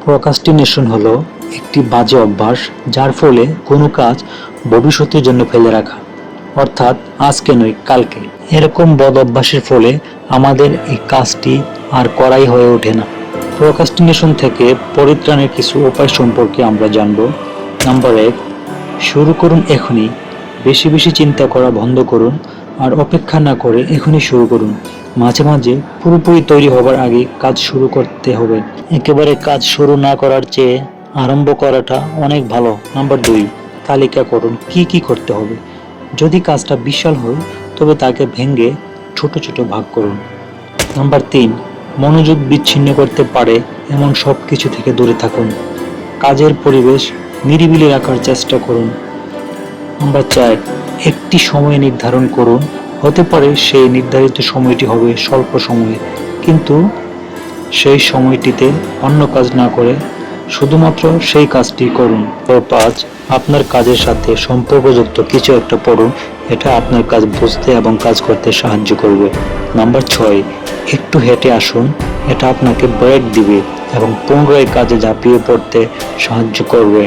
Procrastination হলো একটি বাজে অভ্যাস যার ফলে কোনো কাজ ভবিষ্যতের জন্য ফেলে রাখা, অর্থাৎ আজকে নয় কালকে। এরকম বদ অভ্যাসের ফলে আমাদের এই কাজটি আর করাই হয়ে ওঠে না। প্রোক্রাস্টিনেশন থেকে পরিত্রাণের কিছু উপায় সম্পর্কে আমরা জানব। নাম্বার 1, শুরু করুন এখনই। বেশি বেশি চিন্তা করা বন্ধ করুন আর অপেক্ষা না করে এখনই শুরু করুন। মাঝে মাঝে পুরোপুরি তৈরি হবার আগে কাজ শুরু করতে হবে। একেবারে কাজ শুরু না করার চেয়ে আরম্ভ করাটা অনেক ভালো। নাম্বার 2, তালিকা করুন কি কি করতে হবে। যদি কাজটা বিশাল হয় তবে তাকে ভেঙে ছোট ছোট ভাগ করুন। নাম্বার 3, মনোযোগ বিচ্ছিন্ন করতে পারে এমন সব কিছু থেকে দূরে থাকুন। কাজের পরিবেশ নিরিবিলি রাখার চেষ্টা করুন। নাম্বার 4, একটি সময় নির্ধারণ করুন। হতে পারে সেই নির্ধারিত সময়টি হবে স্বল্প সময়ে, কিন্তু সেই সময়টিতে অন্য কাজ না করে শুধুমাত্র সেই কাজটি করুন। নাম্বার 5, আপনার কাজের সাথে সম্পর্কযুক্ত কিছু একটা পড়ুন। এটা আপনার কাজ বুঝতে এবং কাজ করতে সাহায্য করবে। নাম্বার 6, একটু হেঁটে আসুন। এটা আপনাকে ব্রেক দিবে এবং পুনরায় কাজে ঝাঁপিয়ে পড়তে সাহায্য করবে।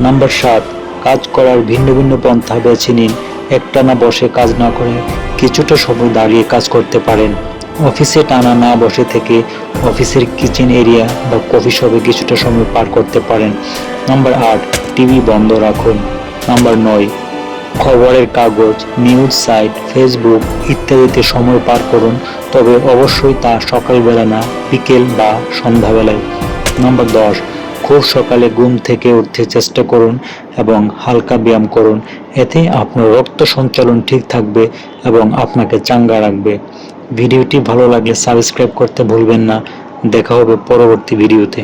নাম্বার 7, কাজ করার ভিন্ন ভিন্ন পন্থা বেছে নিন। একটানা বসে কাজ না করে কিছুটা সময় দাঁড়িয়ে কাজ করতে পারেন। অফিসে টানা না বসে থেকে অফিসের কিচেন এরিয়া বা কফি শপে কিছুটা সময় পার করতে পারেন। নাম্বার 8, টিভি বন্ধ রাখুন। নাম্বার 9, খবরের কাগজ, নিউজ সাইট, ফেসবুক ইত্যাদিতে সময় পার করুন, তবে অবশ্যই তা সকালবেলা না, বিকেল বা সন্ধ্যাবেলায়। নাম্বার 10, খুব সকালে ঘুম থেকে উঠতে চেষ্টা করুন এবং হালকা ব্যায়াম করুন। এতে আপনার রক্ত সঞ্চালন ঠিক থাকবে এবং আপনাকে চাঙ্গা রাখবে। ভিডিওটি ভালো লাগলে সাবস্ক্রাইব করতে ভুলবেন না। দেখা হবে পরবর্তী ভিডিওতে।